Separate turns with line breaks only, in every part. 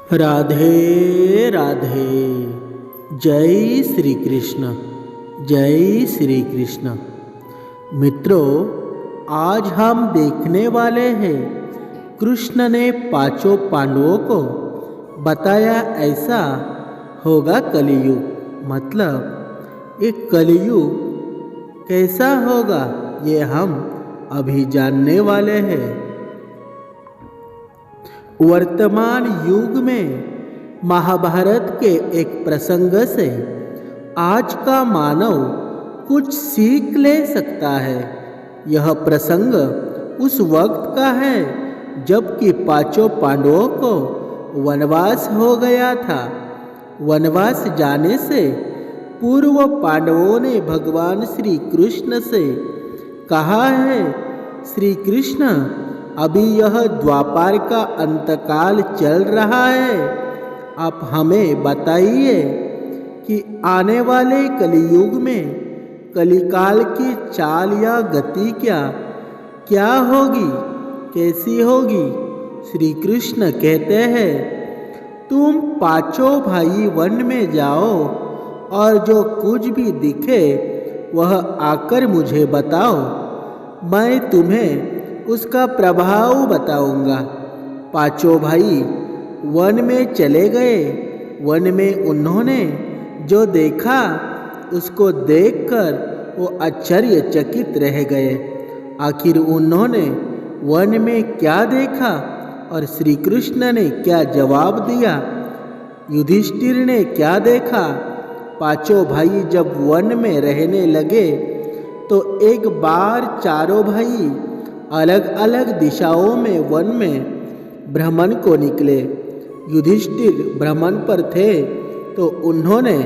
राधे राधे। जय श्री कृष्ण। जय श्री कृष्ण। मित्रों, आज हम देखने वाले हैं कृष्ण ने पांचों पांडवों को बताया ऐसा होगा कलियुग। मतलब ये कलियुग कैसा होगा ये हम अभी जानने वाले हैं। वर्तमान युग में महाभारत के एक प्रसंग से आज का मानव कुछ सीख ले सकता है। यह प्रसंग उस वक्त का है जबकि पांचों पांडवों को वनवास हो गया था। वनवास जाने से पूर्व पांडवों ने भगवान श्री कृष्ण से कहा है, श्री कृष्ण, अभी यह द्वापर का अंतकाल चल रहा है, आप हमें बताइए कि आने वाले कलियुग में कलिकाल की चाल या गति क्या होगी, कैसी होगी। श्री कृष्ण कहते हैं, तुम पांचों भाई वन में जाओ और जो कुछ भी दिखे वह आकर मुझे बताओ, मैं तुम्हें उसका प्रभाव बताऊंगा। पांचों भाई वन में चले गए। वन में उन्होंने जो देखा उसको देखकर वो आश्चर्यचकित रह गए। आखिर उन्होंने वन में क्या देखा और श्री कृष्ण ने क्या जवाब दिया, युधिष्ठिर ने क्या देखा। पांचों भाई जब वन में रहने लगे तो एक बार चारों भाई अलग अलग दिशाओं में वन में भ्रमण को निकले। युधिष्ठिर भ्रमण पर थे तो उन्होंने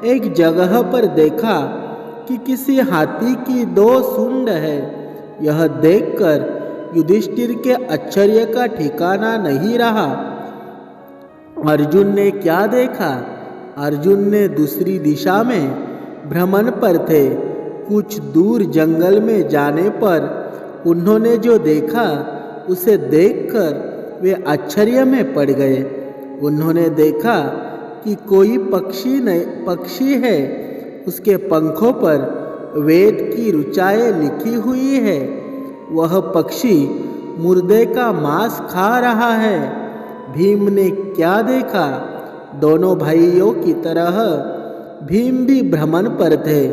एक जगह पर देखा कि किसी हाथी की 2 सूंड है। यह देखकर युधिष्ठिर के आश्चर्य का ठिकाना नहीं रहा। अर्जुन ने क्या देखा? अर्जुन ने दूसरी दिशा में भ्रमण पर थे। कुछ दूर जंगल में जाने पर उन्होंने जो देखा उसे देखकर वे आश्चर्य में पड़ गए। उन्होंने देखा कि कोई पक्षी है, उसके पंखों पर वेद की ऋचाएँ लिखी हुई है। वह पक्षी मुर्दे का मांस खा रहा है। भीम ने क्या देखा? दोनों भाइयों की तरह भीम भी भ्रमण पर थे।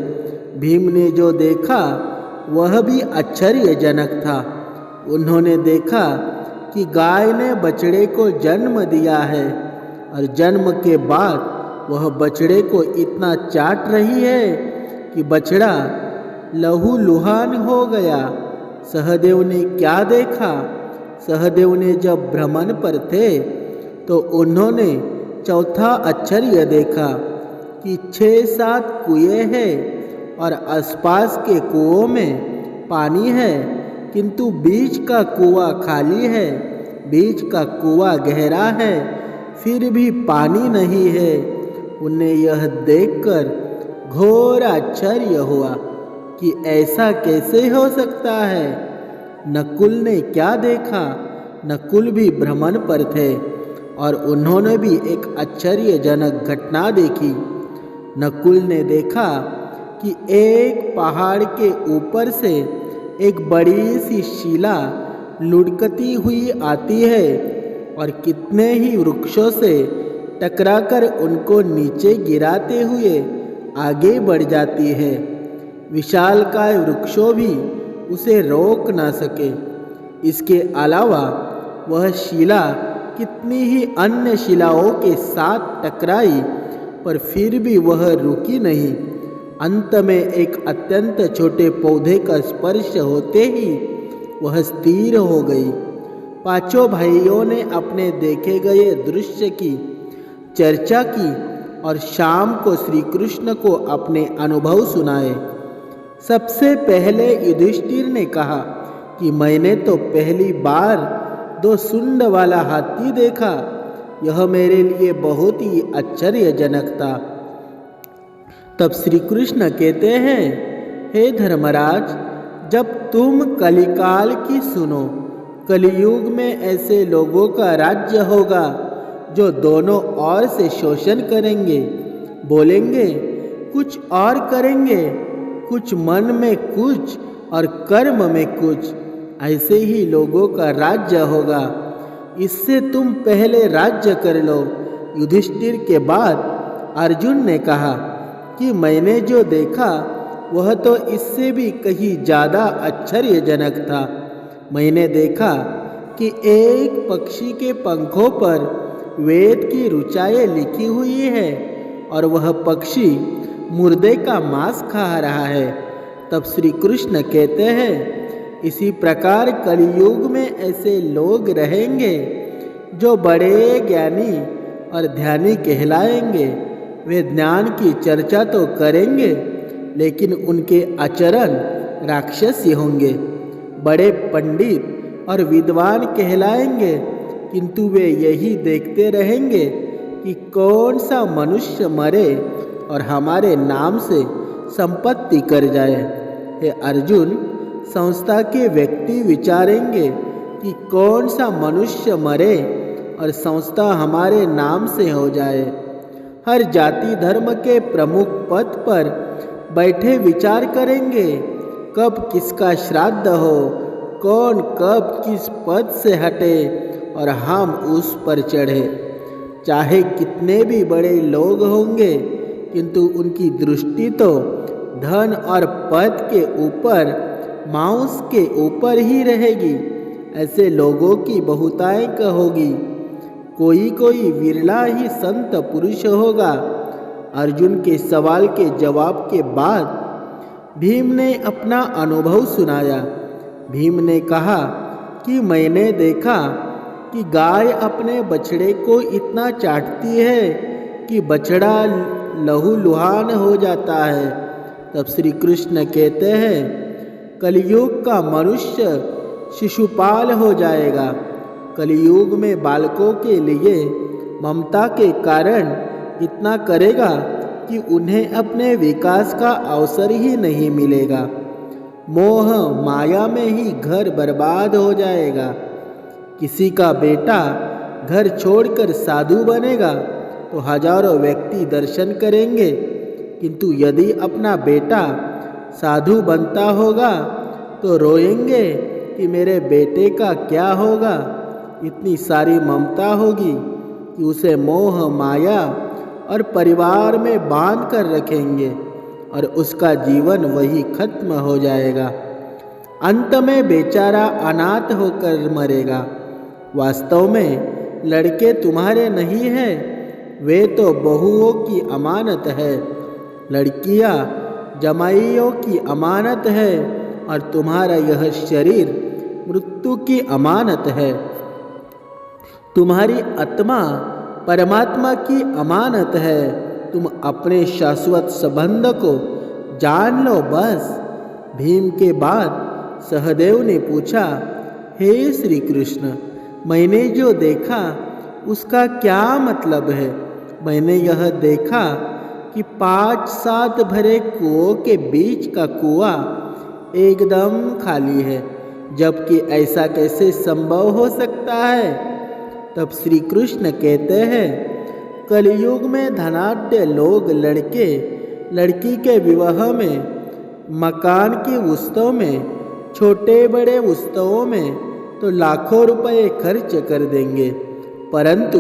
भीम ने जो देखा वह भी आश्चर्यजनक था। उन्होंने देखा कि गाय ने बछड़े को जन्म दिया है और जन्म के बाद वह बछड़े को इतना चाट रही है कि बछड़ा लहूलुहान हो गया। सहदेव ने क्या देखा? सहदेव ने जब भ्रमण पर थे तो उन्होंने चौथा आश्चर्य देखा कि 6-7 कुएं हैं और आसपास के कुओं में पानी है, किंतु बीच का कुआं खाली है। बीच का कुआं गहरा है, फिर भी पानी नहीं है। उन्हें यह देखकर घोर आश्चर्य हुआ कि ऐसा कैसे हो सकता है। नकुल ने क्या देखा? नकुल भी भ्रमण पर थे और उन्होंने भी एक आश्चर्यजनक घटना देखी। नकुल ने देखा कि एक पहाड़ के ऊपर से एक बड़ी सी शिला लुढ़कती हुई आती है और कितने ही वृक्षों से टकराकर उनको नीचे गिराते हुए आगे बढ़ जाती है। विशालकाय वृक्षों भी उसे रोक ना सके। इसके अलावा वह शिला कितनी ही अन्य शिलाओं के साथ टकराई पर फिर भी वह रुकी नहीं। अंत में एक अत्यंत छोटे पौधे का स्पर्श होते ही वह स्थिर हो गई। पांचों भाइयों ने अपने देखे गए दृश्य की चर्चा की और शाम को श्री कृष्ण को अपने अनुभव सुनाए। सबसे पहले युधिष्ठिर ने कहा कि मैंने तो पहली बार 2 सूंड वाला हाथी देखा। यह मेरे लिए बहुत ही आश्चर्यजनक था। तब श्री कृष्ण कहते हैं, हे धर्मराज, जब तुम कलिकाल की सुनो, कलियुग में ऐसे लोगों का राज्य होगा जो दोनों ओर से शोषण करेंगे, बोलेंगे कुछ और करेंगे, कुछ मन में कुछ और कर्म में कुछ, ऐसे ही लोगों का राज्य होगा। इससे तुम पहले राज्य कर लो। युधिष्ठिर के बाद अर्जुन ने कहा कि मैंने जो देखा वह तो इससे भी कहीं ज़्यादा आश्चर्यजनक था। मैंने देखा कि एक पक्षी के पंखों पर वेद की ऋचाएँ लिखी हुई है और वह पक्षी मुर्दे का मांस खा रहा है। तब श्री कृष्ण कहते हैं, इसी प्रकार कलयुग में ऐसे लोग रहेंगे जो बड़े ज्ञानी और ध्यानी कहलाएंगे। वे ज्ञान की चर्चा तो करेंगे लेकिन उनके आचरण राक्षसी होंगे। बड़े पंडित और विद्वान कहलाएंगे किंतु वे यही देखते रहेंगे कि कौन सा मनुष्य मरे और हमारे नाम से संपत्ति कर जाए। हे अर्जुन, संस्था के व्यक्ति विचारेंगे कि कौन सा मनुष्य मरे और संस्था हमारे नाम से हो जाए। हर जाति धर्म के प्रमुख पद पर बैठे विचार करेंगे कब किसका श्राद्ध हो, कौन कब किस पद से हटे और हम उस पर चढ़े। चाहे कितने भी बड़े लोग होंगे किंतु उनकी दृष्टि तो धन और पद के ऊपर, मांस के ऊपर ही रहेगी। ऐसे लोगों की बहुतायत होगी। कोई कोई विरला ही संत पुरुष होगा। अर्जुन के सवाल के जवाब के बाद भीम ने अपना अनुभव सुनाया। भीम ने कहा कि मैंने देखा कि गाय अपने बछड़े को इतना चाटती है कि बछड़ा लहूलुहान हो जाता है। तब श्री कृष्ण कहते हैं, कलयुग का मनुष्य शिशुपाल हो जाएगा। कलयुग में बालकों के लिए ममता के कारण इतना करेगा कि उन्हें अपने विकास का अवसर ही नहीं मिलेगा। मोह माया में ही घर बर्बाद हो जाएगा। किसी का बेटा घर छोड़कर साधु बनेगा तो हजारों व्यक्ति दर्शन करेंगे, किंतु यदि अपना बेटा साधु बनता होगा तो रोएंगे कि मेरे बेटे का क्या होगा। इतनी सारी ममता होगी कि उसे मोह माया और परिवार में बांध कर रखेंगे और उसका जीवन वही खत्म हो जाएगा। अंत में बेचारा अनाथ होकर मरेगा। वास्तव में लड़के तुम्हारे नहीं हैं, वे तो बहुओं की अमानत है। लड़कियां जमाइयों की अमानत है और तुम्हारा यह शरीर मृत्यु की अमानत है। तुम्हारी आत्मा परमात्मा की अमानत है। तुम अपने शाश्वत संबंध को जान लो बस। भीम के बाद सहदेव ने पूछा, हे श्री कृष्ण, मैंने जो देखा उसका क्या मतलब है? मैंने यह देखा कि 5-7 भरे कुओं के बीच का कुआं एकदम खाली है, जबकि ऐसा कैसे संभव हो सकता है? तब श्री कृष्ण कहते हैं, कलयुग में धनाढ्य लोग लड़के लड़की के विवाह में, मकान के उत्सव में, छोटे बड़े उत्सवों में तो लाखों रुपए खर्च कर देंगे, परंतु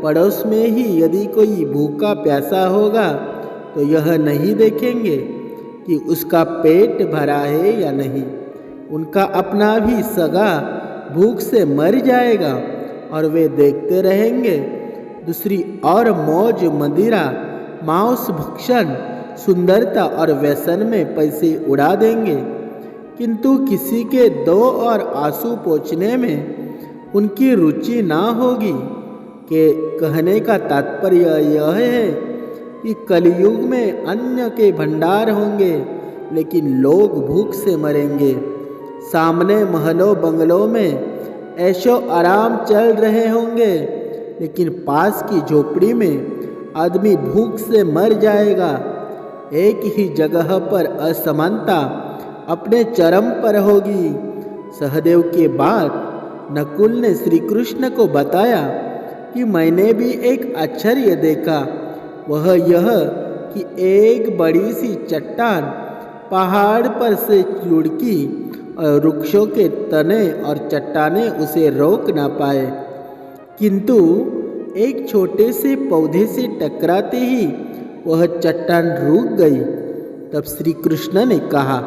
पड़ोस में ही यदि कोई भूखा प्यासा होगा तो यह नहीं देखेंगे कि उसका पेट भरा है या नहीं। उनका अपना भी सगा भूख से मर जाएगा और वे देखते रहेंगे दूसरी और मौज मदिरा, मांस भक्षण, सुंदरता और व्यसन में पैसे उड़ा देंगे, किंतु किसी के दो और आंसू पोंछने में उनकी रुचि ना होगी। के कहने का तात्पर्य यह है कि कलयुग में अन्न के भंडार होंगे लेकिन लोग भूख से मरेंगे। सामने महलों बंगलों में ऐशो आराम चल रहे होंगे लेकिन पास की झोपड़ी में आदमी भूख से मर जाएगा। एक ही जगह पर असमानता अपने चरम पर होगी। सहदेव के बाद नकुल ने श्री कृष्ण को बताया कि मैंने भी एक आश्चर्य देखा। वह यह कि एक बड़ी सी चट्टान पहाड़ पर से लुढ़की और वृक्षों के तने और चट्टानें उसे रोक ना पाए, किंतु एक छोटे से पौधे से टकराते ही वह चट्टान रुक गई। तब श्री कृष्ण ने कहा,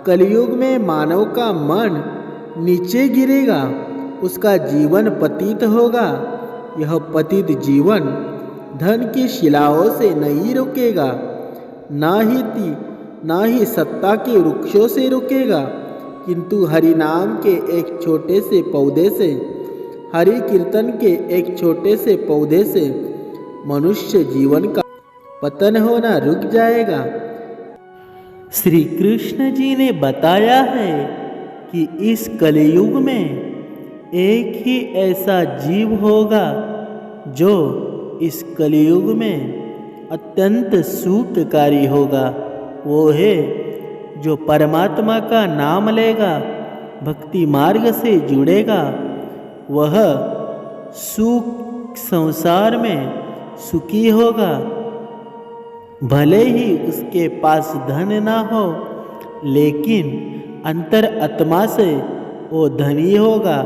कलयुग में मानव का मन नीचे गिरेगा, उसका जीवन पतित होगा। यह पतित जीवन धन की शिलाओं से नहीं रुकेगा, ना ही सत्ता के वृक्षों से रुकेगा, किंतु हरि नाम के एक छोटे से पौधे से, हरि कीर्तन के एक छोटे से पौधे से मनुष्य जीवन का पतन होना रुक जाएगा। श्री कृष्ण जी ने बताया है कि इस कलियुग में एक ही ऐसा जीव होगा जो इस कलियुग में अत्यंत सुखकारी होगा। वो है जो परमात्मा का नाम लेगा, भक्ति मार्ग से जुड़ेगा। वह सुख संसार में सुखी होगा, भले ही उसके पास धन ना हो, लेकिन अंतर आत्मा से वो धनी होगा।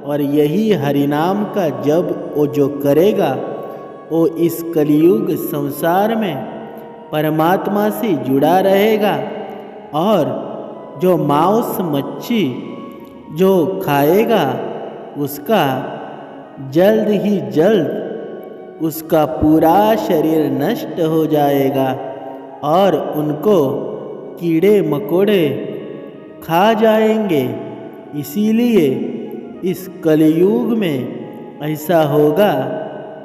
और यही हरिनाम का जब वो जो करेगा, वो इस कलियुग संसार में परमात्मा से जुड़ा रहेगा। और जो मांस मच्छी जो खाएगा, उसका जल्द ही जल्द उसका पूरा शरीर नष्ट हो जाएगा और उनको कीड़े मकोड़े खा जाएंगे। इसीलिए इस कलियुग में ऐसा होगा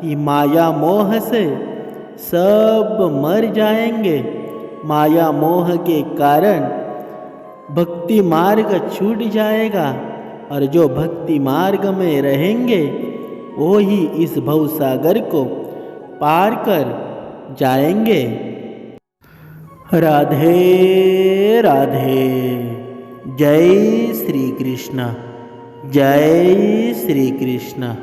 कि माया मोह से सब मर जाएंगे। माया मोह के कारण भक्ति मार्ग छूट जाएगा, और जो भक्ति मार्ग में रहेंगे वो ही इस भवसागर को पार कर जाएंगे। राधे राधे। जय श्री कृष्ण, जय श्री कृष्ण।